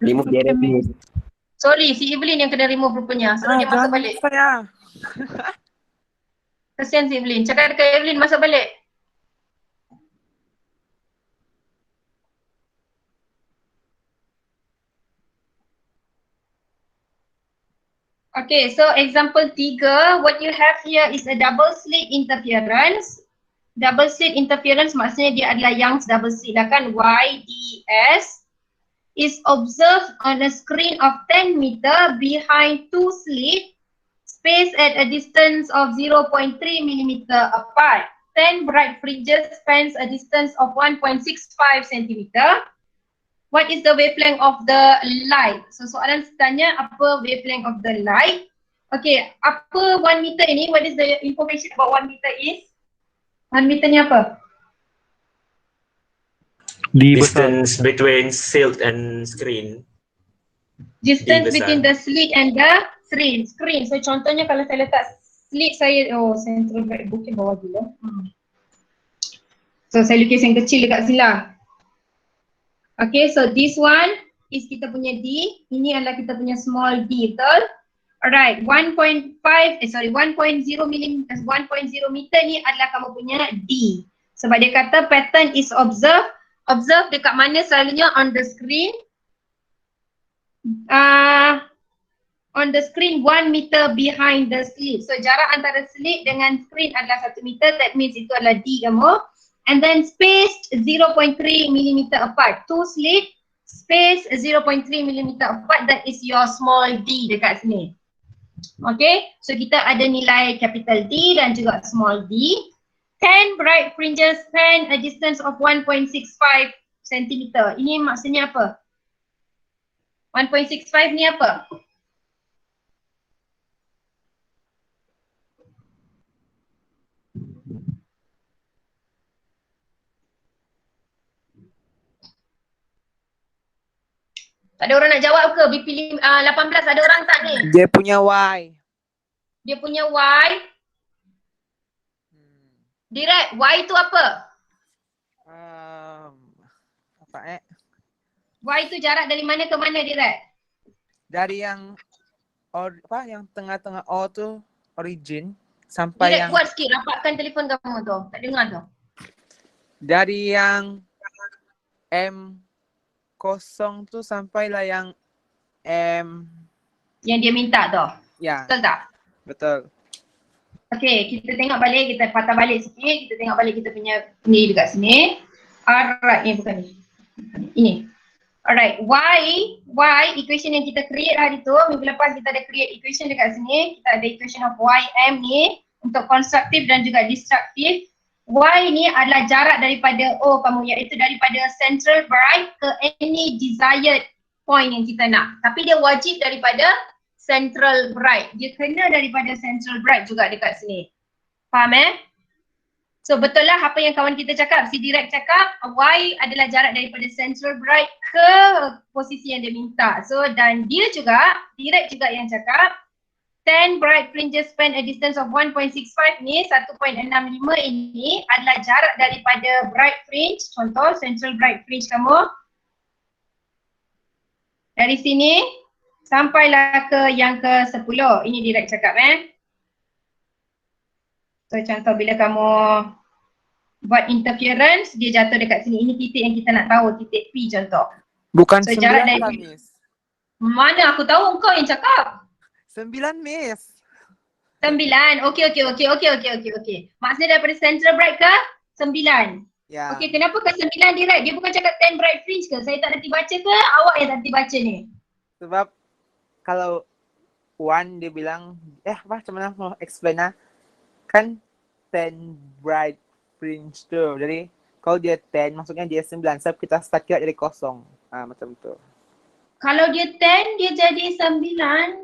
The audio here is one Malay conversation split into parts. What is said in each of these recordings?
Remove the error message. Sorry, si Evelyn yang kena remove rupanya. Suruh dia masuk balik. Saya. Kesian si Evelyn. Cakap dekat Evelyn masuk balik. Okay, so example 3, what you have here is a double slit interference. Double slit interference maksudnya dia adalah Young's double slit lah kan, YDS is observed on a screen of 10 meter behind two slits spaced at a distance of 0.3 millimeter apart. 10 bright fringes spans a distance of 1.65 centimeter. What is the wavelength of the light? So soalan tanya apa wavelength of the light? Okay, apa 1 meter ini? What is the information about 1 meter is? 1 meter ni apa? Distance between slit and screen. Distance besar. between the slit and the screen. Screen. So contohnya kalau saya letak slit saya, central bright booking bawah dulu. So saya lukis yang kecil dekat sini lah. Okay, so this one is kita punya D. Ini adalah kita punya small d, betul? Alright, 1.0 meter ni adalah kamu punya D. Sebab dia kata pattern is observed. Observe dekat mana selalunya on the screen. On the screen 1 meter behind the slit. So jarak antara slit dengan screen adalah 1 meter. That means itu adalah D kamu. And then spaced 0.3 millimeter apart. Two slit, space 0.3 millimeter apart. That is your small d dekat sini. Okay, so kita ada nilai capital D dan juga small d. 10 bright fringes span a distance of 1.65 centimeter. Ini maksudnya apa? 1.65 ni apa? Tak ada orang nak jawab ke? BP 18 ada orang tak ni? Dia punya Y. Dia punya Y. Direct, Y tu apa? Y tu jarak dari mana ke mana direct? Dari yang yang tengah-tengah O tu origin sampai direct yang kuat sikit, rapatkan telefon kamu tu. Tak dengar tu. dari yang M kosong tu sampailah yang M Yang dia minta tu. ya. Betul tak? Betul. Okay, kita tengok balik, kita patah balik sikit. Kita tengok balik kita punya ni dekat sini. Alright, ni bukan ni. Ini. Alright, Y equation yang kita create hari tu, minggu lepas kita ada create equation dekat sini. Kita ada equation of YM ni untuk constructive dan juga destructive. Y ni adalah jarak daripada O kamu, iaitu daripada central bright ke any desired point yang kita nak. Tapi dia wajib daripada central bright. Dia kena daripada central bright juga dekat sini. Faham So betul lah apa yang kawan kita cakap, si Direct cakap Y adalah jarak daripada central bright ke posisi yang dia minta. So dan dia juga, Direct juga yang cakap 10 bright fringes span a distance of 1.65 ni, 1.65 ini adalah jarak daripada bright fringe, contoh central bright fringe kamu. Dari sini sampailah ke yang ke-10. Ini Direct cakap So contoh bila kamu buat interference, dia jatuh dekat sini. Ini titik yang kita nak tahu, titik P contoh. Bukan So 9 jarak lah, dari Miss. mana aku tahu, engkau yang cakap. 9, Miss. 9. Okey. Maksudnya daripada central bright ke 9. Ya. Okey, kenapa ke 9 Direct? Dia bukan cakap 10 bright fringe ke? Saya tak reti baca ke? Awak yang tak reti baca ni? Sebab kalau one dia bilang, macam mana mau explain kan 10 bright fringe tu. Jadi kalau dia 10 maksudnya dia 9. Sebab kita start kira jadi kosong. Macam tu. Kalau dia 10, dia jadi 9.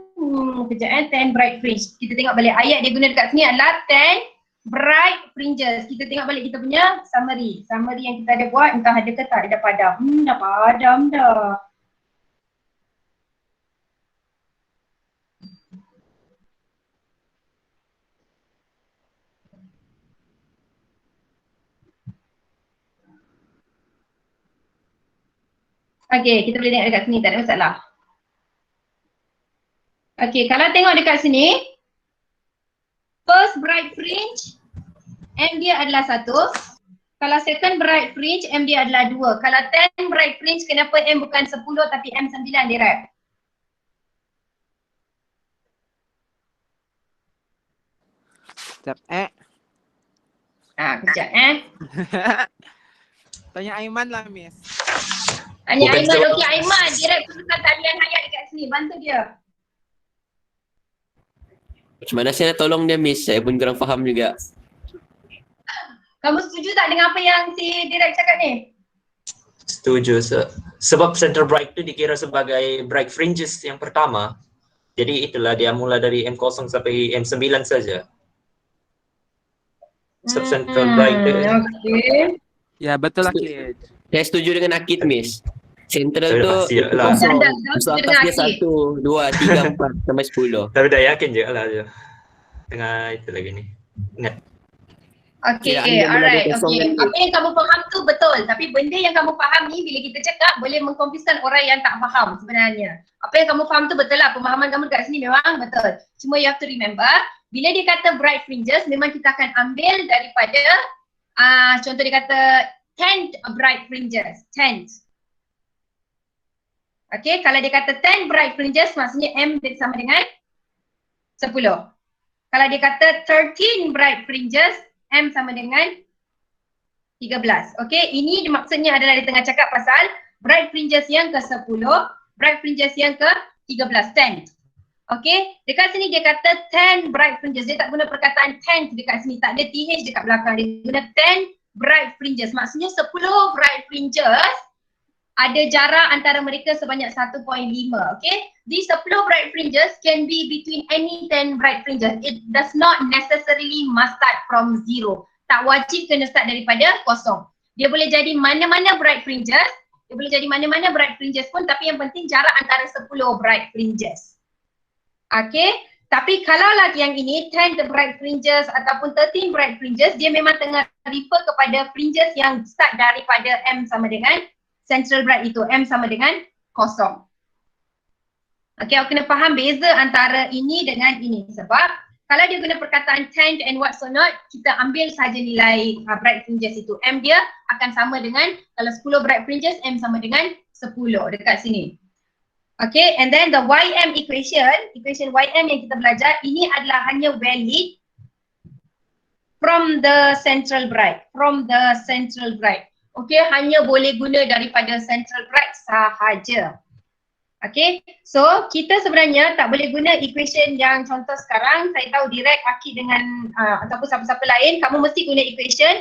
Kejap 10 bright fringe. Kita tengok balik ayat dia guna dekat sini adalah 10 bright fringes. Kita tengok balik kita punya summary. Summary yang kita ada buat, entah ada ke tak, dah padam. Dah padam dah. Okay, kita boleh tengok dekat sini, tak ada masalah. Okay, kalau tengok dekat sini, first bright fringe, M dia adalah 1. Kalau second bright fringe, M dia adalah 2. Kalau 10 bright fringe, kenapa M bukan 10 tapi M 9 Direct? Sekejap, Kejap Tanya Aiman lah, Miss. Tanya Bukan Aiman, sebab- okey Aiman, Direct perlukan talian hayat dekat sini, bantu dia. Macam mana saya nak tolong dia, Miss? Saya pun kurang faham juga. Kamu setuju tak dengan apa yang si Direct cakap ni? Setuju. Sebab center bright tu dikira sebagai bright fringes yang pertama. Jadi itulah dia mula dari M0 sampai M9 saja. Subcentral bright tu. Okey. Ya, betul lah, Kid. Saya setuju dengan Akid, Miss. Central Saya tu pasti lah. kosong. Anda Masuk setuju atas dengan dia Akid? 1, 2, 3, 4 sampai 10. Tapi dah yakin je lah je. Tengah itu lagi ni. Ingat. Okey, Kira anda alright. mula kosong Okey, kan, apa yang kamu faham tu betul. Tapi benda yang kamu faham ni bila kita cakap boleh mengkonfuskan orang yang tak faham sebenarnya. Apa yang kamu faham tu betul lah. Pemahaman kamu dekat sini memang betul. Cuma you have to remember, bila dia kata bright fringes, memang kita akan ambil daripada contoh dia kata 10 bright fringes. 10. Okey, kalau dia kata 10 bright fringes, maksudnya M sama dengan 10. Kalau dia kata 13 bright fringes, M sama dengan 13. Okey, ini maksudnya adalah dia tengah cakap pasal bright fringes yang ke-10, bright fringes yang ke-13, 10. Okey, dekat sini dia kata 10 bright fringes. Dia tak guna perkataan 10 dekat sini, tak ada TH dekat belakang. Dia guna 10 bright fringes. Maksudnya 10 bright fringes ada jarak antara mereka sebanyak 1.5. Okay, these 10 bright fringes can be between any 10 bright fringes. It does not necessarily must start from 0. Tak wajib kena start daripada kosong. Dia boleh jadi mana-mana bright fringes, dia boleh jadi mana-mana bright fringes pun, tapi yang penting jarak antara 10 bright fringes. Okay, tapi kalau lagi yang ini 10 bright fringes ataupun 13 bright fringes, dia memang tengah refer kepada fringes yang start daripada M sama dengan central bright itu, M sama dengan kosong. Okay, aku kena faham beza antara ini dengan ini. Sebab kalau dia guna perkataan 10 and what so not, kita ambil saja nilai bright fringes itu. M dia akan sama dengan, kalau 10 bright fringes, M sama dengan 10 dekat sini. Okay, and then the YM equation YM yang kita belajar, ini adalah hanya valid from the central bright. Okay, hanya boleh guna daripada central bright sahaja. Okay, so kita sebenarnya tak boleh guna equation yang contoh sekarang. Saya tahu Direct, Akid dengan ataupun siapa-siapa lain, kamu mesti guna equation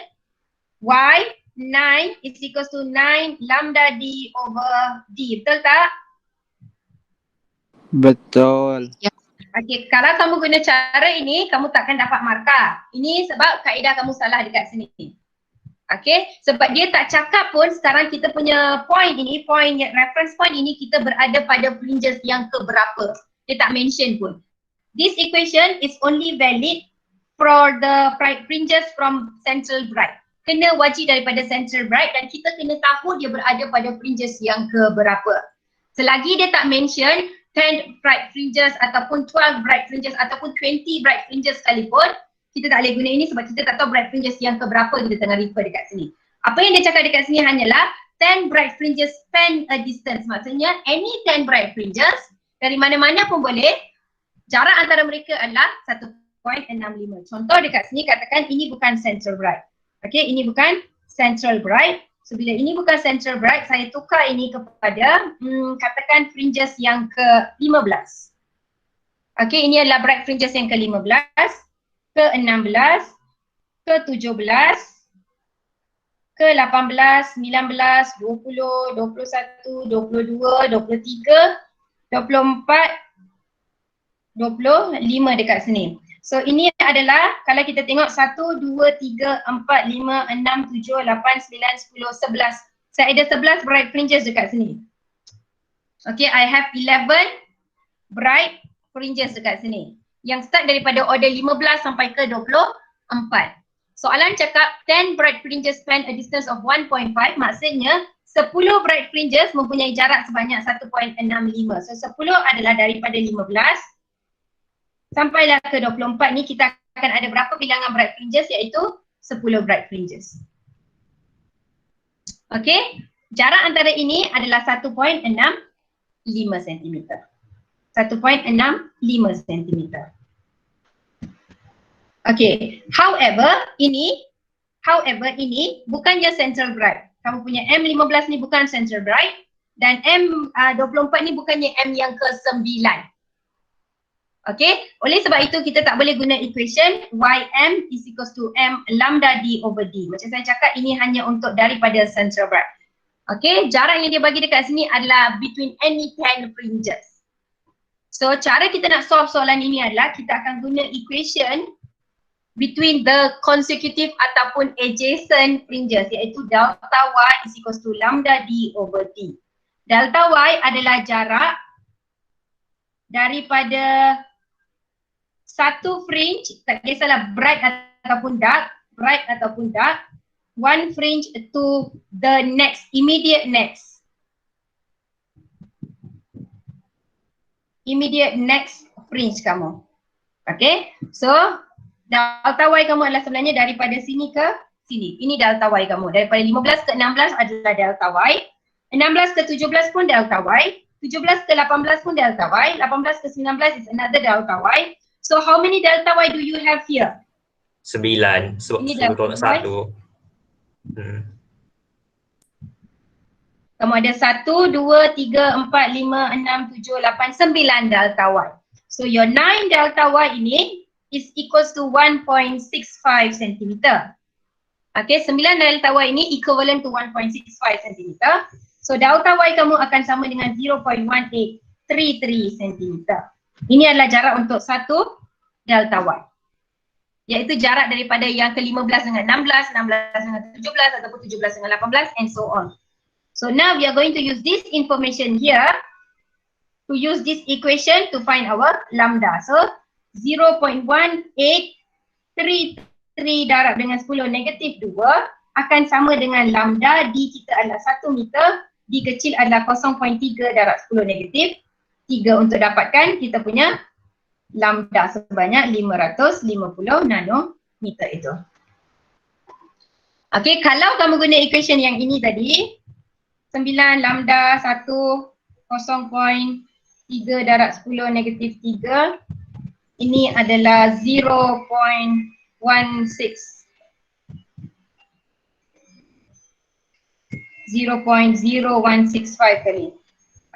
Y9 is equals to 9 lambda D over D. Betul tak? Betul. Okay, kalau kamu guna cara ini, kamu takkan dapat markah. Ini sebab kaedah kamu salah dekat sini. Okay, sebab dia tak cakap pun sekarang kita punya point ini, reference point ini kita berada pada fringes yang keberapa. Dia tak mention pun. This equation is only valid for the fringes from central bright. Kena wajib daripada central bright dan kita kena tahu dia berada pada fringes yang keberapa. Selagi dia tak mention 10 bright fringes ataupun 12 bright fringes ataupun 20 bright fringes sekalipun, kita tak boleh guna ini sebab kita tak tahu bright fringes yang keberapa kita tengah refer dekat sini. Apa yang dia cakap dekat sini hanyalah 10 bright fringes span a distance. Maksudnya any 10 bright fringes dari mana-mana pun boleh, jarak antara mereka adalah 1.65. Contoh dekat sini katakan ini bukan central bright. Okay, ini bukan central bright. So bila ini bukan central bright, saya tukar ini kepada katakan fringes yang ke-15. Okay, ini adalah bright fringes yang ke-15, ke-16, ke-17, ke-18, 19, 20, 21, 22, 23, 24, 25 dekat sini. So ini adalah kalau kita tengok 1, 2, 3, 4, 5, 6, 7, 8, 9, 10, 11. Saya ada 11 bright fringes dekat sini. Okay, I have 11 bright fringes dekat sini. Yang start daripada order 15 sampai ke 24. Soalan cakap 10 bright fringes span a distance of 1.5, maksudnya 10 bright fringes mempunyai jarak sebanyak 1.65. So 10 adalah daripada 15 sampailah ke 24 ni kita akan ada berapa bilangan bright fringes, iaitu 10 bright fringes. Okey, jarak antara ini adalah 1.65 cm. 1.65 cm. Okey, however ini bukannya central bright. Kamu punya M15 ni bukan central bright dan M24 ni bukannya M yang ke-9. Okey, oleh sebab itu kita tak boleh guna equation Ym is equals to M lambda D over D. Macam saya cakap, ini hanya untuk daripada central bright. Okey, jarak yang dia bagi dekat sini adalah between any 10 fringes. So cara kita nak solve soalan ini adalah kita akan guna equation between the consecutive ataupun adjacent fringes, iaitu delta Y is equals to lambda D over D. Delta Y adalah jarak daripada satu fringe, tak kisahlah bright ataupun dark, one fringe to the next, immediate next fringe kamu. Okay, so delta Y kamu adalah sebenarnya daripada sini ke sini. Ini delta Y kamu. Daripada 15 ke 16 adalah delta Y. 16 ke 17 pun delta Y. 17 ke 18 pun delta Y. 18 ke 19 is another delta Y. So how many delta Y do you have here? 9. Sebab Ini 10 delta tolak Y. 1. Kamu ada 1, 2, 3, 4, 5, 6, 7, 8, 9 delta Y. So your 9 delta Y ini is equals to 1.65 cm. Okay, 9 delta Y ini equivalent to 1.65 cm. So delta Y kamu akan sama dengan 0.1833 cm. Ini adalah jarak untuk satu delta Y, iaitu jarak daripada yang ke-15 dengan 16, 16 dengan 17 ataupun 17 dengan 18 and so on. So now we are going to use this information here to use this equation to find our lambda. So 0.1833 darab dengan 10 negatif 2 akan sama dengan lambda D kita adalah 1 meter, D kecil adalah 0.3 darab 10 negatif 3 untuk dapatkan kita punya lambda sebanyak 550 nanometer itu. Okey, kalau kamu guna equation yang ini tadi, 9 lambda 1 0.3 darab 10 negatif 3, ini adalah 0.16 0.0165 kali.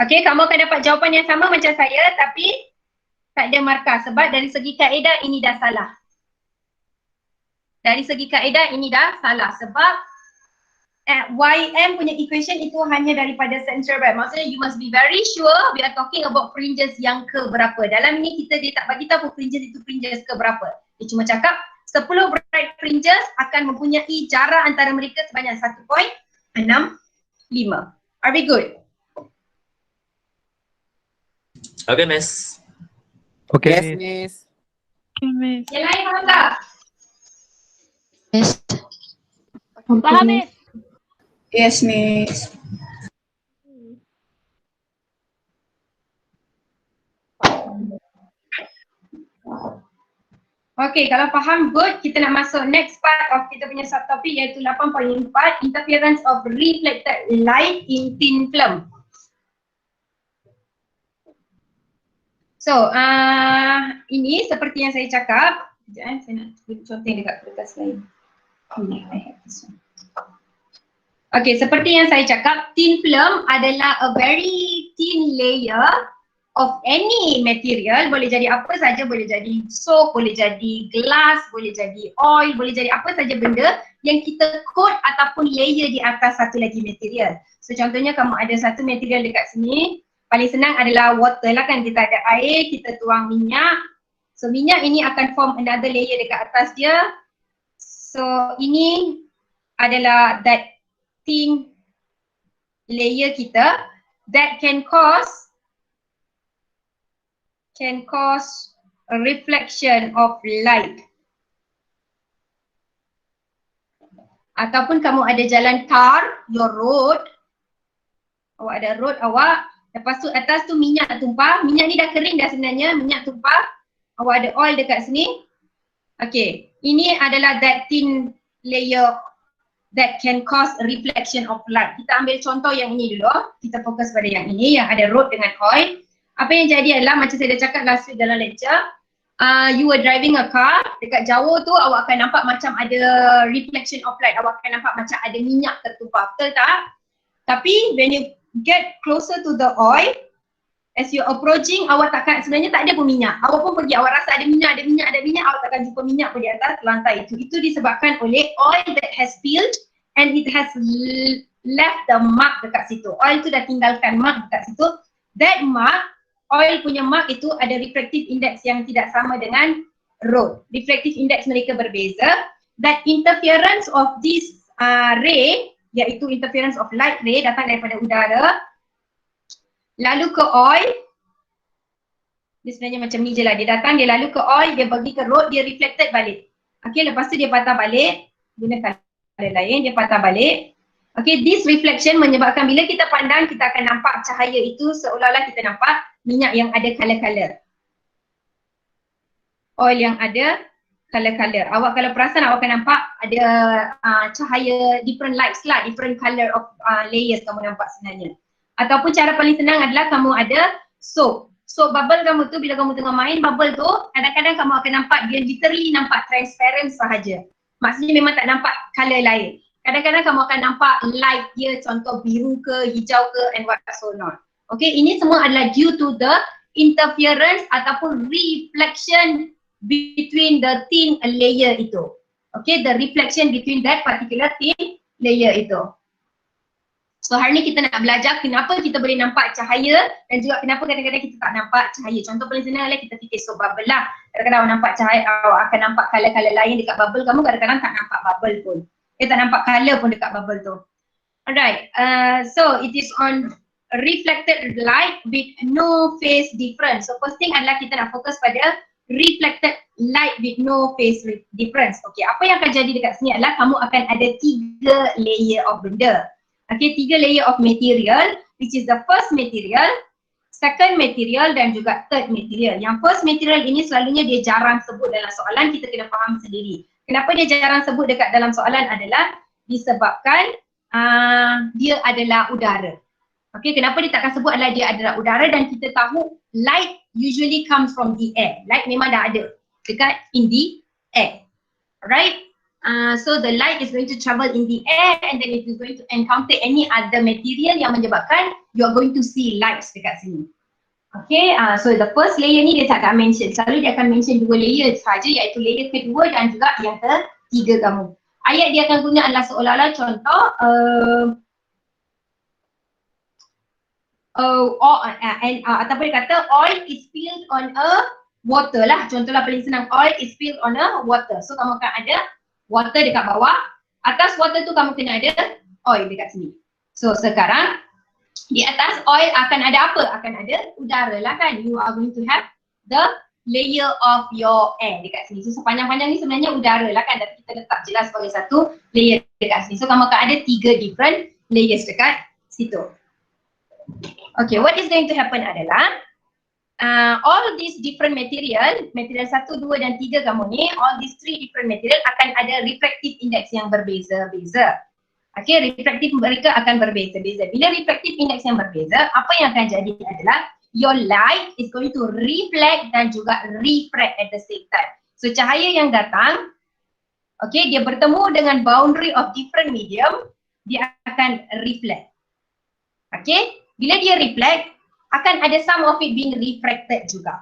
Okey, kamu akan dapat jawapan yang sama macam saya tapi tak ada markah sebab dari segi kaedah ini dah salah. Dari segi kaedah ini dah salah sebab Ym punya equation itu hanya daripada central bright. Maksudnya you must be very sure we are talking about fringes yang ke berapa. Dalam ini dia tak bagi tahu fringes itu fringes ke berapa. Dia cuma cakap 10 bright fringes akan mempunyai jarak antara mereka sebanyak 1.65. Are we good? Okay, Miss. Okay. Yes, Miss. Yang lain faham tak? Yes. Faham, Miss? Yes, Miss. Okay, kalau faham good, kita nak masuk next part of kita punya subtopik iaitu 8.4, interference of reflected light in thin film. So, ini seperti yang saya cakap, sekejap saya nak contoh dekat kertas lain. Ini, I have this one. Okay, seperti yang saya cakap, thin film adalah a very thin layer of any material. Boleh jadi apa saja, boleh jadi soap, boleh jadi glass, boleh jadi oil, boleh jadi apa saja benda yang kita coat ataupun layer di atas satu lagi material. So contohnya kamu ada satu material dekat sini, paling senang adalah water lah kan, kita ada air, kita tuang minyak. So minyak ini akan form another layer dekat atas dia. So ini adalah that thin layer kita that can cause a reflection of light. Ataupun kamu ada jalan tar, your road, Awak ada road awak, lepas tu atas tu minyak tumpah. Minyak ni dah kering dah sebenarnya, minyak tumpah. Awak ada oil dekat sini. Okay, ini adalah that thin layer that can cause reflection of light. Kita ambil contoh yang ini dulu. Kita fokus pada yang ini yang ada road dengan oil. Apa yang jadi adalah macam saya dah cakap last week dalam lecture, you were driving a car, dekat jauh tu awak akan nampak macam ada reflection of light. Awak akan nampak macam ada minyak tertumpah. Betul tak? Tapi when you get closer to the oil, as you approaching, awak takkan, sebenarnya tak ada pun minyak. Awak pun pergi, awak rasa ada minyak, awak takkan jumpa minyak pun di atas lantai itu. Itu disebabkan oleh oil that has spilled and it has left the mark dekat situ. Oil tu dah tinggalkan mark dekat situ. That mark, oil punya mark itu ada refractive index yang tidak sama dengan road. Refractive index mereka berbeza. That interference of this ray, iaitu interference of light ray datang daripada udara, lalu ke oil. Dia sebenarnya macam ni je lah, dia datang, dia lalu ke oil, dia pergi ke road, dia reflected balik. Okay, lepas tu dia patah balik, guna colour lain, dia patah balik. Okay, this reflection menyebabkan bila kita pandang, kita akan nampak cahaya itu seolah-olah kita nampak minyak yang ada colour-colour. Oil yang ada colour-colour. Awak kalau perasan, awak akan nampak ada cahaya, different lights lah, different colour of layers kamu nampak sebenarnya. Ataupun cara paling senang adalah kamu ada soap. Soap bubble kamu tu, bila kamu tengah main bubble tu, kadang-kadang kamu akan nampak dia literally nampak transparent sahaja. Maksudnya memang tak nampak colour lain. Kadang-kadang kamu akan nampak light dia, contoh biru ke, hijau ke, and what so not. Okay, ini semua adalah due to the interference ataupun reflection between the thin layer itu. Okay, the reflection between that particular thin layer itu. So hari ni kita nak belajar kenapa kita boleh nampak cahaya dan juga kenapa kadang-kadang kita tak nampak cahaya. Contoh paling senang adalah kita fikir soap bubble lah. Kadang-kadang awak nampak cahaya, awak akan nampak colour-colour lain dekat bubble kamu, kadang-kadang tak nampak bubble pun. Tak nampak colour pun dekat bubble tu. Alright, so it is on reflected light with no phase difference. So first thing adalah kita nak fokus pada reflected light with no phase difference. Okay, apa yang akan jadi dekat sini adalah kamu akan ada 3 layer of benda. Okay, 3 layer of material, which is the first material, second material dan juga third material. Yang first material ini selalunya dia jarang sebut dalam soalan, kita kena faham sendiri. Kenapa dia jarang sebut dekat dalam soalan adalah disebabkan dia adalah udara. Okay, kenapa dia takkan sebut adalah dia adalah udara dan kita tahu light usually comes from the air. Light memang dah ada dekat in the air. Alright? So the light is going to travel in the air and then it is going to encounter any other material yang menyebabkan you are going to see lights dekat sini. Okay, so the first layer ni dia tak akan mention. Selalu dia akan mention 2 layer sahaja, iaitu layer kedua dan juga yang ketiga kamu. Ayat dia akan guna adalah seolah-olah contoh ataupun dia kata oil is spilled on a water lah. Contohlah paling senang, oil is spilled on a water. So kamu akan ada water dekat bawah, atas water tu kamu kena ada oil dekat sini. So sekarang di atas oil akan ada apa? Akan ada udara lah kan. You are going to have the layer of your air dekat sini. So sepanjang-panjang ni sebenarnya udara lah kan, tapi kita letak jelas sebagai satu layer dekat sini. So kamu akan ada 3 different layers dekat situ. Okay, what is going to happen adalah all these different material 1, 2 dan 3 kamu ni, all these 3 different material akan ada refractive index yang berbeza-beza. Okay, refractive mereka akan berbeza-beza. Bila refractive index yang berbeza, apa yang akan jadi adalah your light is going to reflect dan juga refract at the same time. So cahaya yang datang, okay, dia bertemu dengan boundary of different medium, dia akan reflect. Okay, bila dia reflect, akan ada some of it being refracted juga.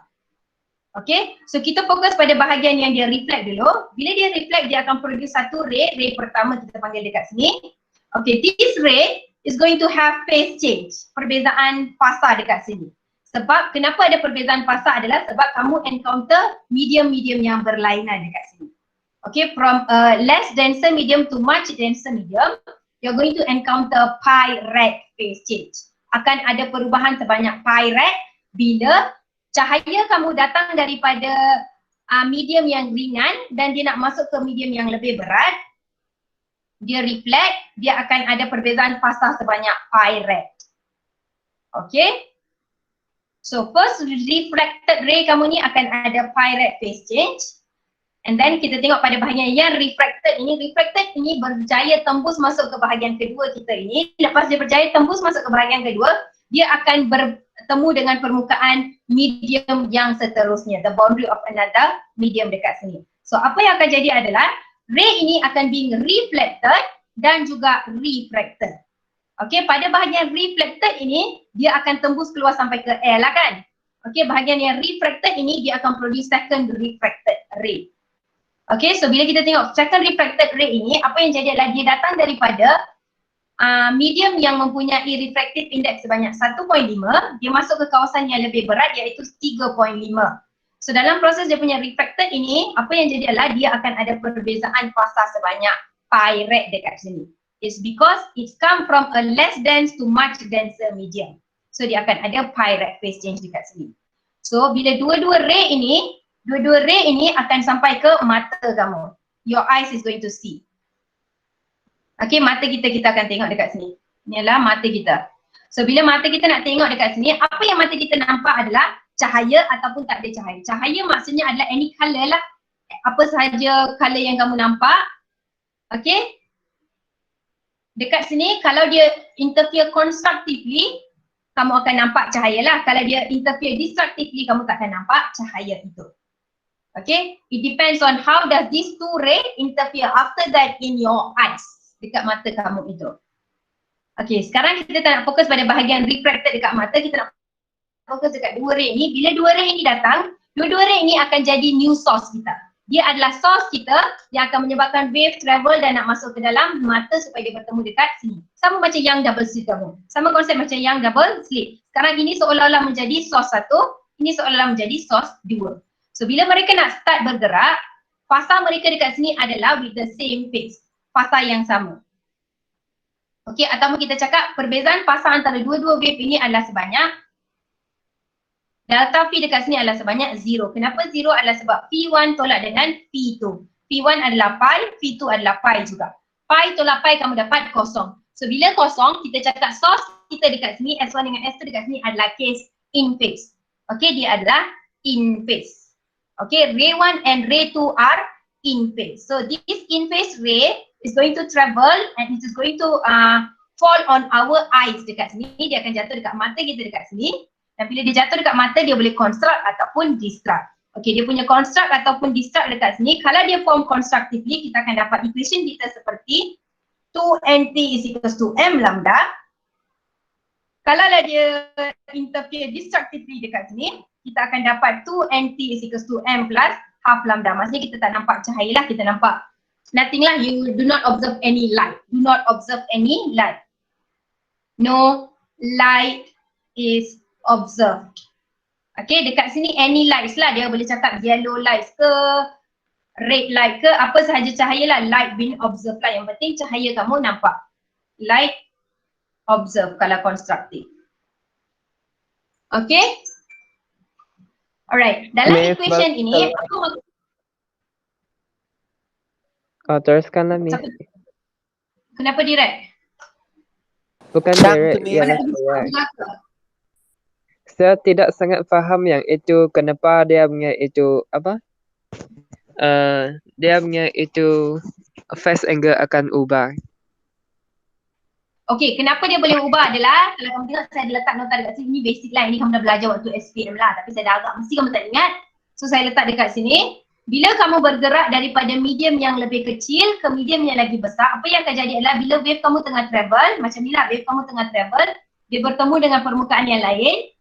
Okay, so kita fokus pada bahagian yang dia reflect dulu. Bila dia reflect, dia akan produce satu ray. Ray pertama kita panggil dekat sini. Okay, this ray is going to have phase change. Perbezaan fasa dekat sini. Sebab kenapa ada perbezaan fasa adalah sebab kamu encounter medium-medium yang berlainan dekat sini. Okay, from less denser medium to much denser medium, you're going to encounter pi rad phase change. Akan ada perubahan sebanyak pi rad bila cahaya kamu datang daripada medium yang ringan dan dia nak masuk ke medium yang lebih berat, dia reflect, dia akan ada perbezaan fasa sebanyak pi rad. Okay. So first refracted ray kamu ni akan ada pi rad phase change. And then kita tengok pada bahagian yang refracted ini berjaya tembus masuk ke bahagian kedua kita ini. Lepas dia berjaya tembus masuk ke bahagian kedua, dia akan bertemu dengan permukaan medium yang seterusnya, the boundary of another medium dekat sini. So apa yang akan jadi adalah ray ini akan being reflected dan juga refracted. Okay, pada bahagian reflected ini dia akan tembus keluar sampai ke air lah kan. Okay, bahagian yang refracted ini dia akan produce second refracted ray. Okay, so bila kita tengok second refracted ray ini, apa yang jadi adalah dia datang daripada medium yang mempunyai refractive index sebanyak 1.5, dia masuk ke kawasan yang lebih berat iaitu 3.5. So dalam proses dia punya refracted ini, apa yang jadi adalah dia akan ada perbezaan fasa sebanyak pi rad dekat sini. It's because it's come from a less dense to much denser medium. So dia akan ada pi rad phase change dekat sini. So bila dua-dua ray ini akan sampai ke mata kamu. Your eyes is going to see. Okay, mata kita akan tengok dekat sini. Ini adalah mata kita. So bila mata kita nak tengok dekat sini, apa yang mata kita nampak adalah cahaya ataupun tak ada cahaya. Cahaya maksudnya adalah any color lah. Apa sahaja color yang kamu nampak. Okay. Dekat sini kalau dia interfere constructively, kamu akan nampak cahaya lah. Kalau dia interfere destructively, kamu tak akan nampak cahaya itu. Okay, it depends on how does these two ray interfere after that in your eyes, dekat mata kamu itu. Okay, sekarang kita tak nak fokus pada bahagian refracted dekat mata, kita nak fokus dekat dua ray ni. Bila dua ray ni datang, dua-dua ray ni akan jadi new source kita. Dia adalah source kita yang akan menyebabkan wave travel dan nak masuk ke dalam mata supaya dia bertemu dekat sini. Sama macam yang double slit kamu. Sama konsep macam yang double slit. Sekarang ini seolah-olah menjadi source 1, ini seolah-olah menjadi source 2. So bila mereka nak start bergerak, fasa mereka dekat sini adalah with the same phase. Fasa yang sama. Okey, ataupun kita cakap perbezaan fasa antara dua-dua wave ini adalah sebanyak delta V dekat sini adalah sebanyak 0. Kenapa 0? Adalah sebab P1 tolak dengan P2. P1 adalah pi, P2 adalah pi juga. Pi tolak pi kamu dapat kosong. So bila kosong, kita cakap source kita dekat sini, S1 dengan S2 dekat sini adalah case in phase. Okay, dia adalah in phase. Okay, ray 1 and ray 2 are in phase. So this in phase ray is going to travel and it is going to fall on our eyes dekat sini. Dia akan jatuh dekat mata kita dekat sini. Dan bila dia jatuh dekat mata, dia boleh construct ataupun destruct. Okay, dia punya construct ataupun destruct dekat sini. Kalau dia form constructively, kita akan dapat equation kita seperti 2nt is equals to m lambda. Kalau lah dia interfere destructively dekat sini, kita akan dapat 2nt is equals to m plus half lambda. Maksudnya kita tak nampak cahaya lah, kita nampak nothing lah. You do not observe any light. Do not observe any light. No light is observed. Okay, dekat sini any lights lah, dia boleh cakap yellow lights ke, red light ke, apa sahaja cahaya lah, light being observed lah. Yang penting cahaya kamu nampak. Light observed kalau constructive. Okay. Alright, dalam equation ini teruskanlah Miss. Kenapa direct? Bukan direct, ialah saya. Saya tidak sangat faham yang itu kenapa dia punya itu apa? Dia punya itu phase angle akan ubah. Okey, kenapa dia boleh ubah adalah kalau kamu tengok saya letak nota dekat sini, ini basic lah, ini kamu dah belajar waktu SPM lah, tapi saya dah agak mesti kamu tak ingat. So saya letak dekat sini. Bila kamu bergerak daripada medium yang lebih kecil ke medium yang lagi besar, apa yang akan jadi adalah bila wave kamu tengah travel, macam ni lah wave kamu tengah travel, dia bertemu dengan permukaan yang lain.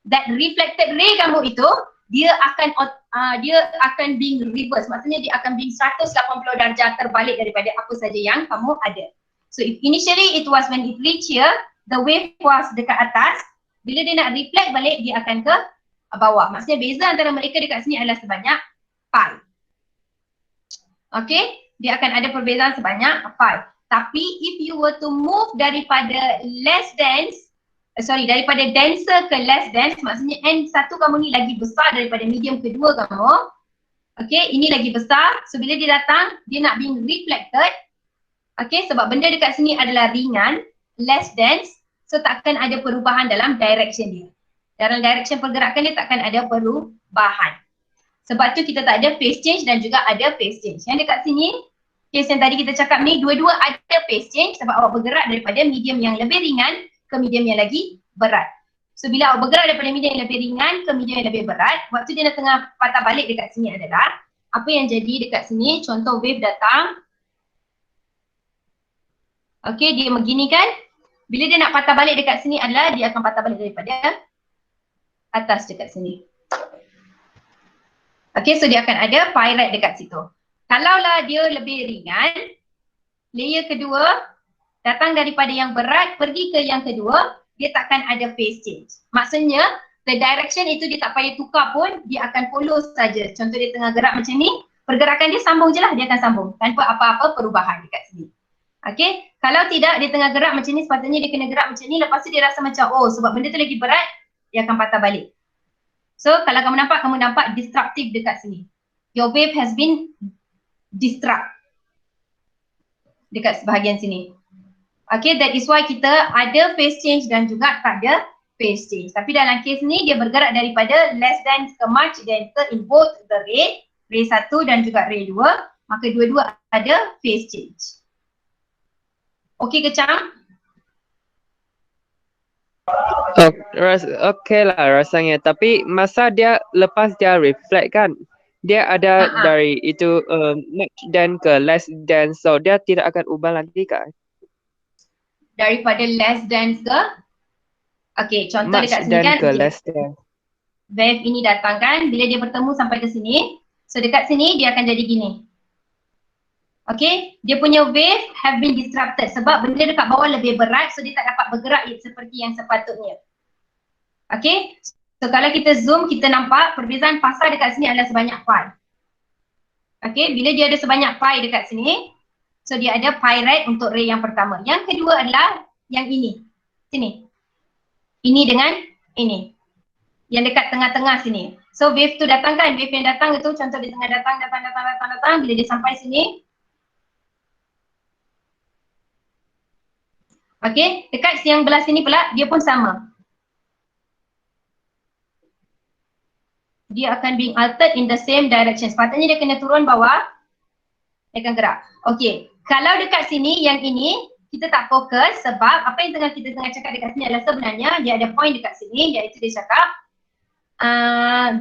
That reflected ray kamu itu dia akan being reverse, maksudnya dia akan being 180 darjah terbalik daripada apa saja yang kamu ada. So if initially it was when it reach here, the wave was dekat atas, bila dia nak reflect balik dia akan ke bawah. Maksudnya beza antara mereka dekat sini adalah sebanyak pi. Okay, dia akan ada perbezaan sebanyak pi. Tapi if you were to move daripada daripada denser ke less dense, maksudnya N1 kamu ni lagi besar daripada medium kedua kamu. Okay, ini lagi besar. So bila dia datang, dia nak being reflected. Okay, sebab benda dekat sini adalah ringan, less dense. So takkan ada perubahan dalam direction dia. Dalam direction pergerakan dia takkan ada perubahan. Sebab tu kita tak ada phase change dan juga ada phase change. Yang dekat sini, case yang tadi kita cakap ni, dua-dua ada phase change sebab awak bergerak daripada medium yang lebih ringan ke medium yang lagi berat. So bila awak bergerak daripada medium yang lebih ringan ke medium yang lebih berat, waktu dia nak tengah patah balik dekat sini adalah apa yang jadi dekat sini, contoh wave datang. Okay, dia begini kan. Bila dia nak patah balik dekat sini adalah dia akan patah balik daripada atas dekat sini. Okay, so dia akan ada pyrite dekat situ. Kalaulah dia lebih ringan, layer kedua datang daripada yang berat pergi ke yang kedua, dia takkan ada phase change. Maksudnya, the direction itu dia tak payah tukar pun, dia akan follow saja. Contoh dia tengah gerak macam ni, pergerakan dia sambung je lah, dia akan sambung tanpa apa-apa perubahan dekat sini. Okay, kalau tidak dia tengah gerak macam ni, sepatutnya dia kena gerak macam ni, lepas tu dia rasa macam oh sebab benda tu lagi berat, dia akan patah balik. So kalau kamu nampak disruptive dekat sini. Your wave has been disrupt dekat bahagian sini. Okay, that is why kita ada phase change dan juga tak ada phase change. Tapi dalam case ni dia bergerak daripada less than ke much dan ke in both the ray 1 dan juga ray 2, maka dua-dua ada phase change. Okey ke Chang? Okey lah rasanya. Tapi masa dia lepas dia reflect kan, dia ada dari itu much dan ke less than, so dia tidak akan ubah lagi kan? Daripada less than ke? Okey, contoh Much dekat sini dan kan. ke less than. Wave ini datang kan, bila dia bertemu sampai ke sini, so dekat sini dia akan jadi gini. Okay, dia punya wave have been disrupted sebab benda dekat bawah lebih berat, so dia tak dapat bergerak seperti yang sepatutnya. Okay, so kalau kita zoom, kita nampak perbezaan fasa dekat sini adalah sebanyak pi. Okay, bila dia ada sebanyak pi dekat sini, so dia ada pyrite untuk ray yang pertama. Yang kedua adalah yang ini, sini. Ini dengan ini, yang dekat tengah-tengah sini. So wave tu datang kan, wave yang datang itu contoh dia tengah datang, bila dia sampai sini. Okay, dekat yang belah sini pula dia pun sama. Dia akan being altered in the same direction. Sepatutnya dia kena turun bawah, dia akan gerak. Okay, kalau dekat sini yang ini kita tak fokus sebab apa yang kita tengah cakap dekat sini adalah sebenarnya dia ada point dekat sini, iaitu dia cakap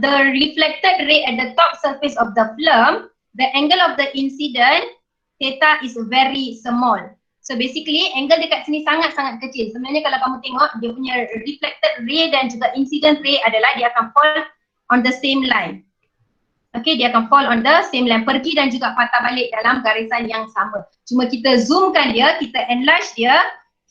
the reflected ray at the top surface of the film, the angle of the incident theta is very small. So basically angle dekat sini sangat-sangat kecil. Sebenarnya kalau kamu tengok dia punya reflected ray dan juga incident ray adalah dia akan fall on the same line. Okay, dia akan fall on the same line, pergi dan juga patah balik dalam garisan yang sama. Cuma kita zoomkan dia, kita enlarge dia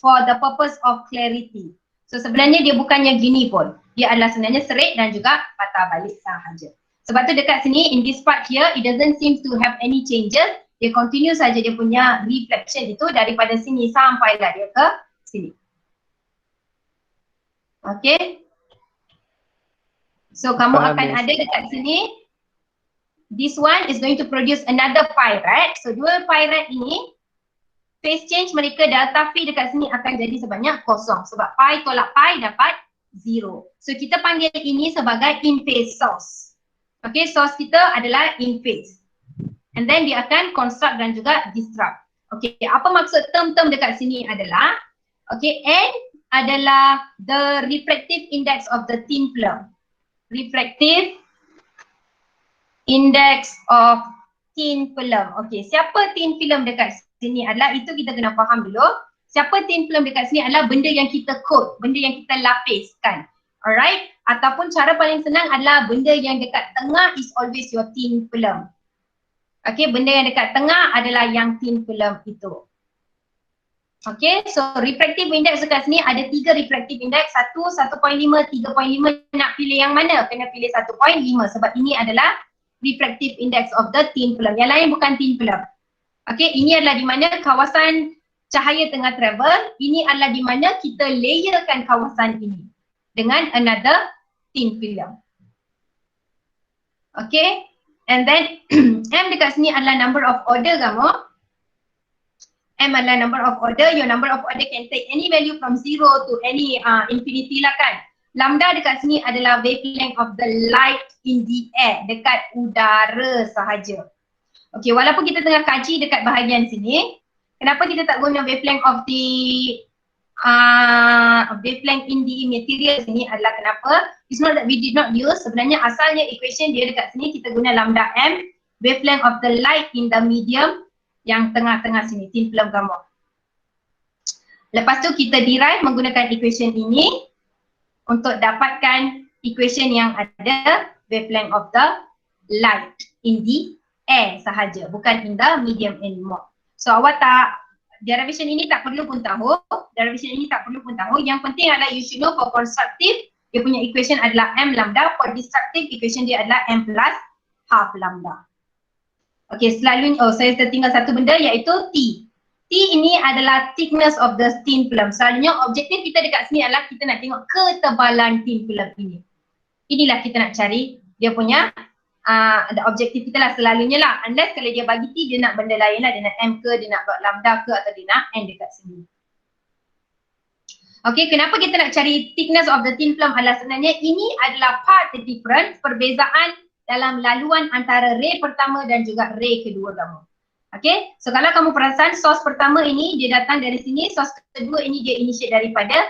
for the purpose of clarity. So sebenarnya dia bukannya gini pun. Dia adalah sebenarnya straight dan juga patah balik sahaja. Sebab tu dekat sini in this part here it doesn't seem to have any changes. Dia continue saja dia punya reflection itu daripada sini sampailah dia ke sini. Okay. So kamu akan ada dekat sini. This one is going to produce another pyrite. So dua pyrite ini phase change mereka delta V dekat sini akan jadi sebanyak kosong. Sebab pi tolak pi dapat 0. So kita panggil ini sebagai in phase source. Okay, source kita adalah in phase. And then dia akan construct dan juga disrupt. Okay, apa maksud term-term dekat sini adalah, okay, N adalah the refractive index of the thin film. Refractive index of thin film. Okay, siapa thin film dekat sini adalah, itu kita kena faham dulu. Siapa thin film dekat sini adalah benda yang kita coat, benda yang kita lapiskan. Alright, ataupun cara paling senang adalah benda yang dekat tengah is always your thin film. Okay, benda yang dekat tengah adalah yang thin film itu. Okay, so refractive index dekat sini ada 3 refractive index, 1, 1.5, 3.5. Nak pilih yang mana? Kena pilih 1.5 sebab ini adalah refractive index of the thin film. Yang lain bukan thin film. Okay, ini adalah di mana kawasan cahaya tengah travel. Ini adalah di mana kita layerkan kawasan ini dengan another thin film. Okay, and then M dekat sini adalah number of order kamu. M adalah number of order, your number of order can take any value from 0 to any infinity lah kan. Lambda dekat sini adalah wavelength of the light in the air, dekat udara sahaja. Okay, walaupun kita tengah kaji dekat bahagian sini, kenapa kita tak guna wavelength of the wavelength in the material sini adalah kenapa? It's not that we did not use, sebenarnya asalnya equation dia dekat sini kita guna lambda M, wavelength of the light in the medium yang tengah-tengah sini, thin film gamma. Lepas tu kita derive menggunakan equation ini untuk dapatkan equation yang ada wavelength of the light in the air sahaja, bukan in the medium anymore. So awak tak, derivation ini tak perlu pun tahu, yang penting adalah you should know for constructive, dia punya equation adalah M lambda, for destructive equation dia adalah M plus half lambda. Okay, selalunya, saya tertinggal satu benda iaitu T. T ini adalah thickness of the thin film. Selalunya objektif kita dekat sini adalah kita nak tengok ketebalan thin film ini. Inilah kita nak cari dia punya ada objektif kita lah selalunya lah. Unless kalau dia bagi T, dia nak benda lain lah, dia nak M ke, dia nak lambda ke, atau dia nak N dekat sini. Okay, kenapa kita nak cari thickness of the thin film adalah sebenarnya ini adalah part difference, perbezaan dalam laluan antara ray pertama dan juga ray kedua gamma. Okay, so kalau kamu perasan source pertama ini dia datang dari sini, source kedua ini dia initiate daripada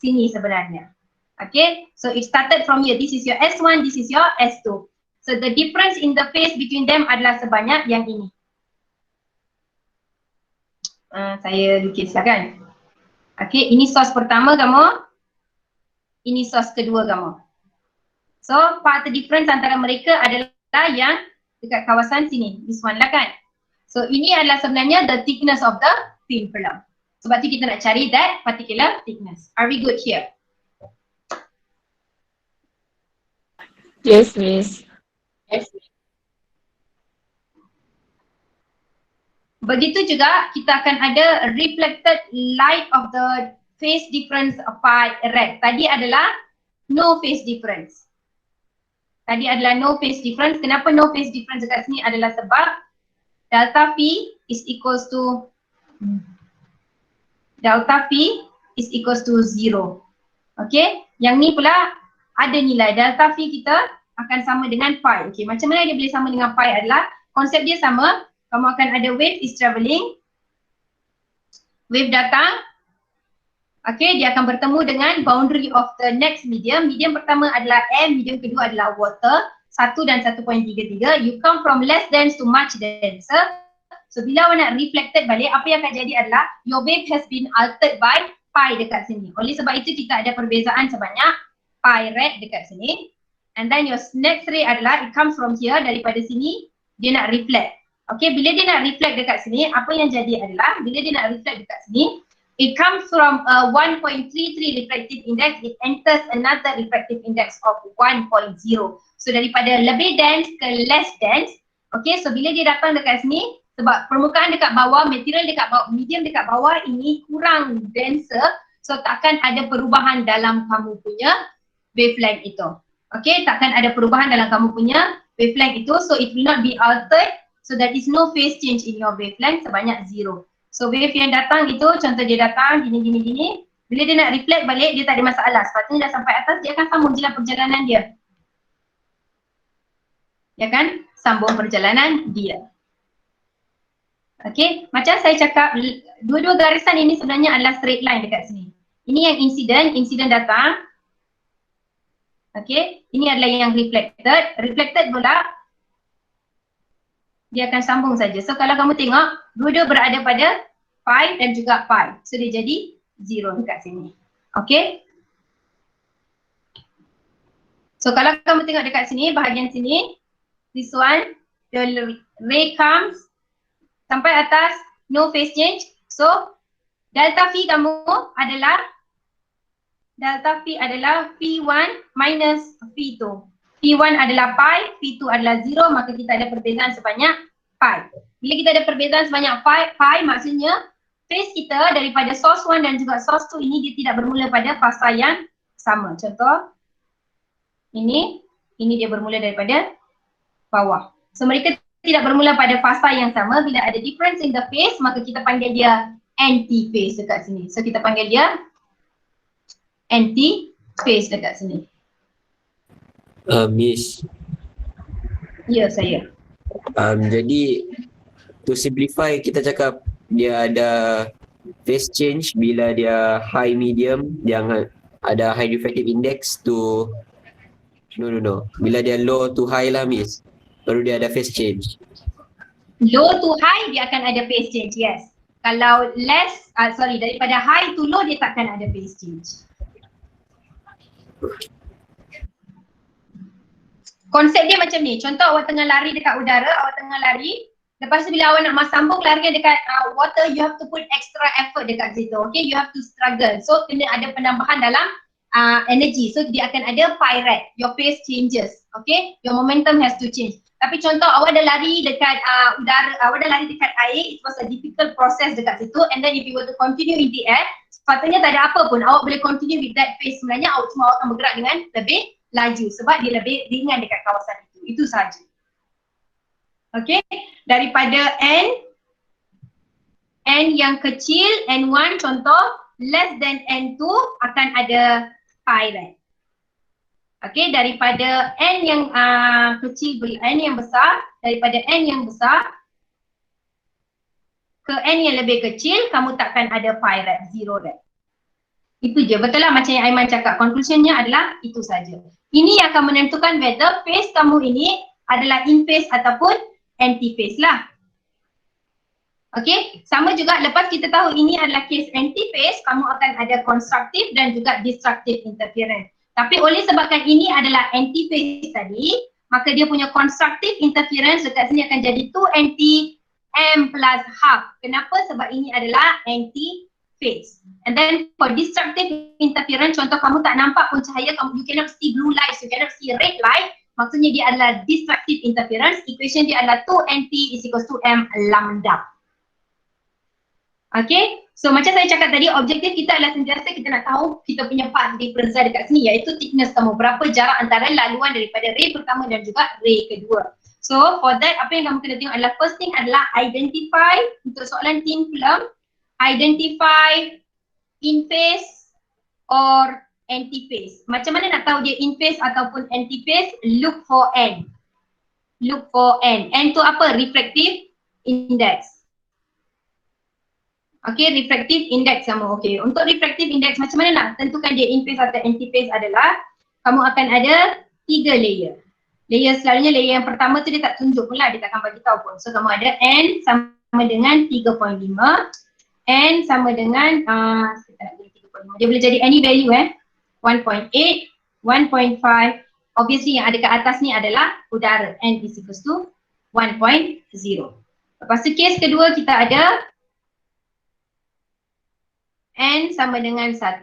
sini sebenarnya. Okay, so it started from here, this is your S1, this is your S2. So the difference in the phase between them adalah sebanyak yang ini. Saya lukislah kan. Okay, ini source pertama gamma, ini source kedua gamma. So part difference antara mereka adalah yang dekat kawasan sini, this one lah kan. So ini adalah sebenarnya the thickness of the thin film. Sebab tu kita nak cari that particular thickness. Are we good here? Yes, Miss. Begitu juga kita akan ada reflected light of the phase difference pi red. Tadi adalah no phase difference. Kenapa no phase difference dekat sini adalah sebab delta V is equals to 0. Okay, yang ni pula ada nilai delta V kita akan sama dengan pi. Okay, macam mana dia boleh sama dengan pi adalah konsep dia sama. Kamu akan ada wave is travelling, wave datang, okay, dia akan bertemu dengan boundary of the next medium. Medium pertama adalah air, medium kedua adalah water, 1 dan 1.33. You come from less dense to much denser. So bila awak nak reflected balik, apa yang akan jadi adalah your wave has been altered by pi dekat sini. Oleh sebab itu kita ada perbezaan sebanyak pi red dekat sini. And then your next ray adalah it comes from here, daripada sini dia nak reflect. Okay, bila dia nak reflect dekat sini, apa yang jadi adalah bila dia nak reflect dekat sini, it comes from 1.33 refractive index, it enters another refractive index of 1.0. So daripada lebih dense ke less dense, okay, so bila dia datang dekat sini, sebab permukaan dekat bawah, material dekat bawah, medium dekat bawah ini kurang denser, so takkan ada perubahan dalam kamu punya wavelength itu. Okay, takkan ada perubahan dalam kamu punya wavelength itu, so it will not be altered. So there is no phase change in your wavelength sebanyak 0. So wave yang datang itu, contoh dia datang gini. Bila dia nak reflect balik, dia tak ada masalah. Sepatutnya dah sampai atas, dia akan sambung je lah perjalanan dia. Dia akan sambung perjalanan dia. Okay, macam saya cakap, dua-dua garisan ini sebenarnya adalah straight line dekat sini. Ini yang insiden datang. Okay, ini adalah yang reflected. Reflected pula, dia akan sambung saja. So kalau kamu tengok, dua-dua berada pada pi dan juga pi. So dia jadi 0 dekat sini. Okay. So kalau kamu tengok dekat sini, bahagian sini, this one, the ray comes sampai atas, no phase change. So delta V kamu adalah V1 minus V2. P1 adalah pi, P2 adalah 0, maka kita ada perbezaan sebanyak pi. Bila kita ada perbezaan sebanyak pi, maksudnya phase kita daripada source 1 dan juga source 2 ini dia tidak bermula pada fasa yang sama. Contoh, ini dia bermula daripada bawah. So mereka tidak bermula pada fasa yang sama, bila ada difference in the phase, maka kita panggil dia anti-phase dekat sini. So kita panggil dia anti-phase dekat sini. Miss, Ya, saya. jadi to simplify kita cakap dia ada phase change bila dia high medium, dia ada high refractive index to no. Bila dia low to high lah Miss. Baru dia ada phase change. Low to high dia akan ada phase change, yes. Kalau daripada high to low dia takkan ada phase change. Konsep dia macam ni, contoh awak tengah lari dekat udara, awak tengah lari, lepas tu bila awak nak sambung larian dekat water, you have to put extra effort dekat situ, okay, you have to struggle. So kena ada penambahan dalam energy, so dia akan ada phi rate, your phase changes, okay, your momentum has to change. Tapi contoh awak dah lari dekat udara, awak dah lari dekat air, it was a difficult process dekat situ, and then if you were to continue in the air, sepatutnya tak ada apa pun, awak boleh continue with that phase, sebenarnya awak akan bergerak dengan lebih laju sebab dia lebih ringan dekat kawasan itu sahaja. Okay, daripada N yang kecil, N1 contoh, less than N2 akan ada phi rate. Okay, daripada N yang kecil, N yang besar, daripada N yang besar ke N yang lebih kecil, kamu takkan ada phi rate, zero rate. Itu je, betul lah macam yang Aiman cakap, conclusionnya adalah itu saja. Ini yang akan menentukan whether phase kamu ini adalah in phase ataupun anti phase lah. Okay, sama juga lepas kita tahu ini adalah case anti phase, kamu akan ada constructive dan juga destructive interference. Tapi oleh sebabkan ini adalah anti phase tadi, maka dia punya constructive interference dekat sini akan jadi 2 anti M plus half. Kenapa? Sebab ini adalah anti phase. And then for destructive interference, contoh kamu tak nampak pun cahaya, you cannot see blue light, you cannot see red light, maksudnya dia adalah destructive interference. Equation dia adalah 2 NT is equals to M lambda. Okay, so macam saya cakap tadi, objektif kita adalah sentiasa kita nak tahu kita punya path difference dekat sini, iaitu thickness kamu, berapa jarak antara laluan daripada ray pertama dan juga ray kedua. So for that, apa yang kamu kena tengok adalah first thing adalah identify, untuk soalan thin film, identify in phase or anti phase. Macam mana nak tahu dia in phase ataupun anti phase? Look for N. Look for N. N tu apa? Refractive index. Okay, refractive index sama. Okay, untuk refractive index macam mana nak tentukan dia in phase atau anti phase adalah kamu akan ada 3 layer. Layer selalunya layer yang pertama tu dia tak tunjuk pun lah, dia takkan bagi tahu pun. So kamu ada N sama dengan 3.5, N sama dengan dia boleh jadi any value 1.8, 1.5. Obviously yang ada kat atas ni adalah udara, N is equals to 1.0. Lepas tu case kedua kita ada N sama dengan 1,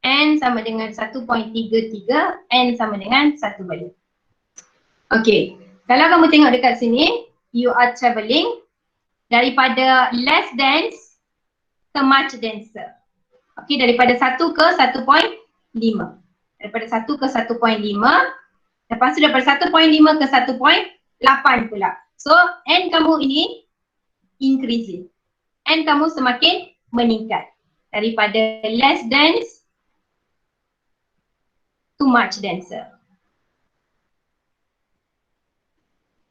N sama dengan 1.33, N sama dengan 1 balik. Okay, kalau kamu tengok dekat sini, you are travelling daripada less dense ke much denser. Okay, daripada 1 ke 1.5. Daripada 1 ke 1.5. Lepas tu daripada 1.5 ke 1.8 pula. So, N kamu ini increasing. N kamu semakin meningkat. Daripada less dense to much denser.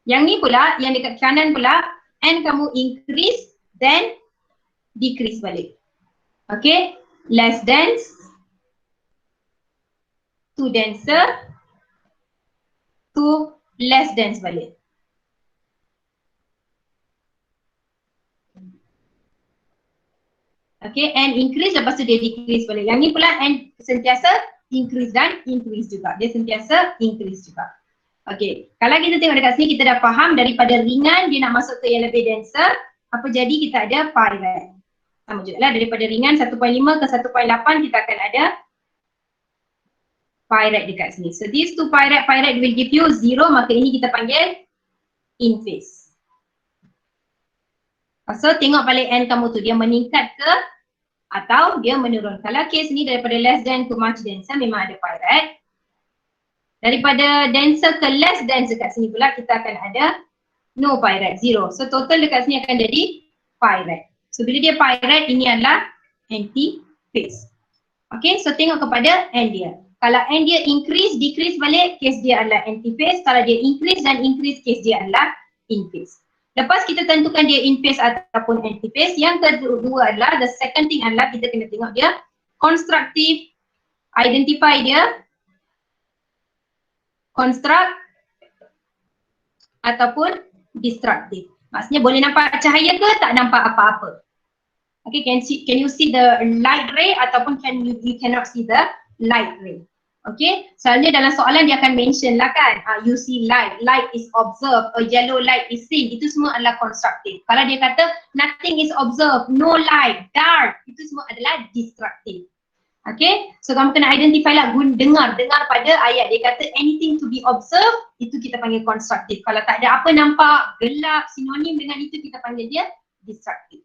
Yang ni pula, yang dekat kanan pula, N kamu increase then decrease balik. Okay, less dense to denser to less dense balik. Okay, N increase lepas tu dia decrease balik. Yang ni pula N sentiasa increase dan increase juga. Dia sentiasa increase juga. Okay, kalau kita tengok dekat sini kita dah faham daripada ringan dia nak masuk ke yang lebih denser. Apa jadi kita ada phi rate. Sama juga lah, daripada ringan 1.5 ke 1.8 kita akan ada phi rate dekat sini. So these two phi rate will give you 0, maka ini kita panggil in phase. So tengok balik N kamu tu, dia meningkat ke atau dia menurun. Kalau case ni daripada less than to much denser memang ada phi rate. Daripada denser ke less denser kat sini pula kita akan ada No pi right, 0. So total dekat sini akan jadi pi right. So bila dia pi right, ini adalah anti-phase. Okay, so tengok kepada end dia. Kalau end dia increase, decrease balik, case dia adalah anti-phase. Kalau dia increase dan increase, case dia adalah in-phase. Lepas kita tentukan dia in-phase ataupun anti-phase, yang kedua adalah, the second thing adalah kita kena tengok dia constructive, identify dia, construct ataupun destructive. Maksudnya boleh nampak cahaya ke tak nampak apa-apa. Okay, can you see the light ray ataupun you cannot see the light ray. Okay, soalnya dalam soalan dia akan mention lah kan, you see light, light is observed, a yellow light is seen, itu semua adalah constructive. Kalau dia kata nothing is observed, no light, dark, itu semua adalah destructive. Okay, so kamu kena identify lah, dengar pada ayat dia kata anything to be observed, itu kita panggil constructive. Kalau tak ada apa nampak, gelap, sinonim dengan itu kita panggil dia destructive.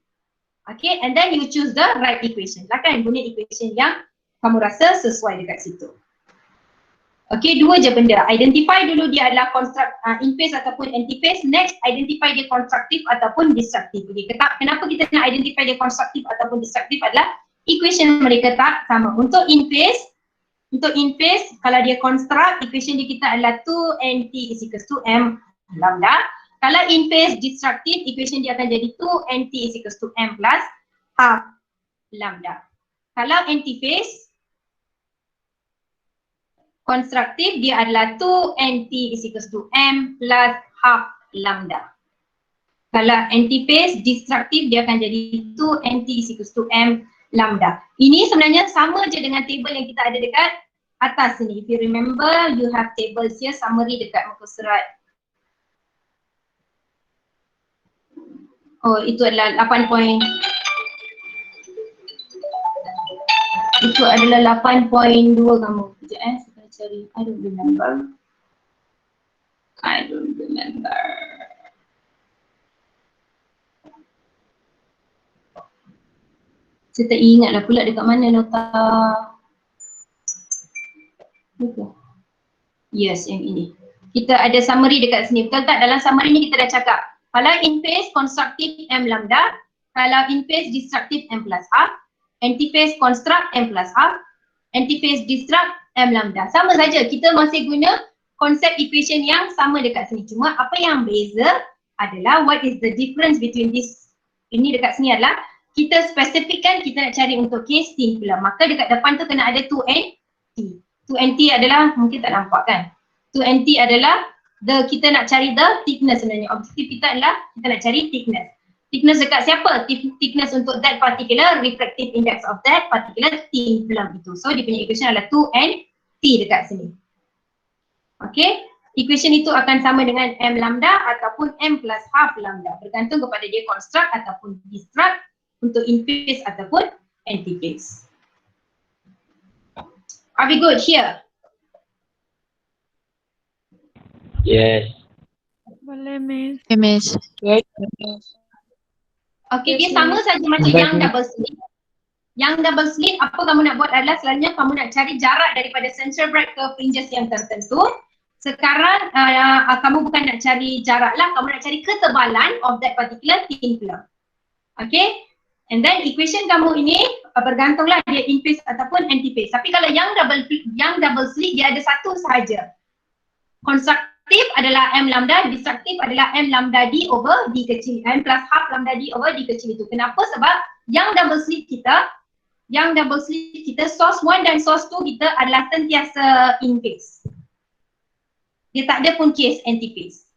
Okay, and then you choose the right equation lah kan, guna equation yang kamu rasa sesuai dekat situ. Okay, dua je benda, identify dulu dia adalah in-phase ataupun anti-phase, next identify dia constructive ataupun destructive. Okay, kenapa kita nak identify dia constructive ataupun destructive adalah equation mereka tak sama. Untuk in-phase, kalau dia construct, equation dia kita adalah 2nt is equals to m lambda. Kalau in-phase destructive, equation dia akan jadi 2nt is equals to m plus half lambda. Kalau anti-phase constructive, dia adalah 2nt is equals to m plus half lambda. Kalau anti-phase destructive, dia akan jadi 2nt is equals to m lambda. Ini sebenarnya sama je dengan table yang kita ada dekat atas ni. If you remember, you have tables here, summary dekat muka surat. Oh, itu adalah 8 point. Itu adalah 8.2 kamu. Sekejap saya cari. I don't remember. Saya tak ingat lah pula dekat mana nota. Yes, yang ini. Kita ada summary dekat sini. Betul tak? Dalam summary ni kita dah cakap. Kalau in-phase constructive m lambda, kalau in-phase destructive m plus half, anti-phase construct m plus half, anti-phase destruct m lambda. Sama saja, kita masih guna konsep equation yang sama dekat sini. Cuma apa yang beza adalah what is the difference between this. Ini dekat sini adalah kita spesifikkan kita nak cari untuk case thin film. Maka dekat depan tu kena ada 2nt. 2nt adalah, mungkin tak nampak kan. 2nt adalah kita nak cari the thickness sebenarnya. Objektif kita adalah kita nak cari thickness. Thickness dekat siapa? Thickness untuk that particular refractive index of that particular thin film itu. So dia punya equation adalah 2nt dekat sini. Okay, equation itu akan sama dengan m lambda ataupun m plus half lambda. Bergantung kepada dia construct ataupun destruct untuk in-phase ataupun anti-phase. Are we good here? Yes. Boleh, Miss. Miss. Okay, dia sama saja macam yang double slit. Yang double slit, apa kamu nak buat adalah selalunya kamu nak cari jarak daripada central bright ke fringes yang tertentu. Sekarang kamu bukan nak cari jarak lah, kamu nak cari ketebalan of that particular thin film. Okay, and then equation kamu ini bergantunglah dia in-phase ataupun anti-phase. Tapi kalau yang double slit dia ada satu sahaja. Constructive adalah m lambda, destructive adalah m lambda d over d kecil, m plus half lambda d over d kecil itu. Kenapa? Sebab yang double slit kita source 1 dan source 2 kita adalah sentiasa in-phase. Dia tak ada pun case anti-phase.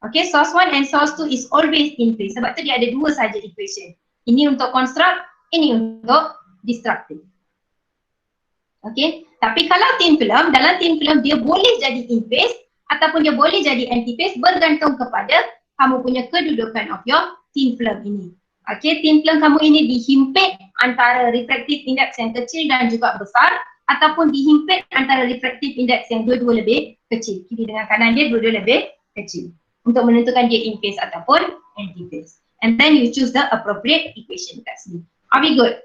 Okay, source 1 and source 2 is always in-phase. Sebab tu dia ada dua saja equation. Ini untuk construct, ini untuk destructive. Okay, tapi kalau thin film, dalam thin film dia boleh jadi in-phase ataupun dia boleh jadi anti-phase bergantung kepada kamu punya kedudukan of your thin film ini. Okay, thin film kamu ini dihimpit antara refractive index yang kecil dan juga besar ataupun dihimpit antara refractive index yang dua-dua lebih kecil. Kiri dengan kanan dia dua-dua lebih kecil untuk menentukan dia in-phase ataupun anti-phase. And then you choose the appropriate equation kat sini. Are we good?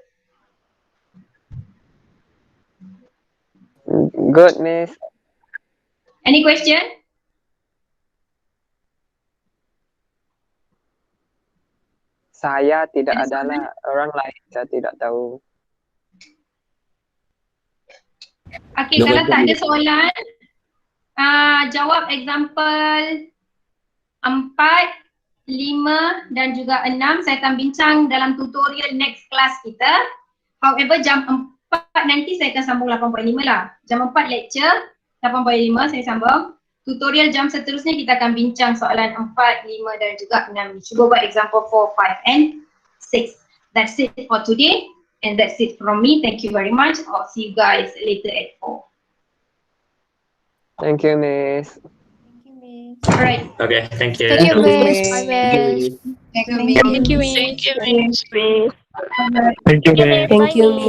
Good, Miss. Any question? Saya tidak Ada adalah, orang lain saya tidak tahu. Okay, kalau tak ada soalan, jawab example 4, 5 dan juga 6. Saya akan bincang dalam tutorial next class kita. However, jam 4 nanti saya akan sambung 8.5 lah. Jam 4 lecture, 8.5 saya sambung. Tutorial jam seterusnya kita akan bincang soalan 4, 5 dan juga 6. Cuba buat example 4, 5 and 6. That's it for today. And that's it from me. Thank you very much. I'll see you guys later at 4. Thank you, Miss. Alright. Okay, thank you. Thank you, Miss. Miss. Bye, Miss. Thank you, Miss. Thank you, Miss. Thank you, Miss. Bye. Thank you, Miss. Thank you, Miss.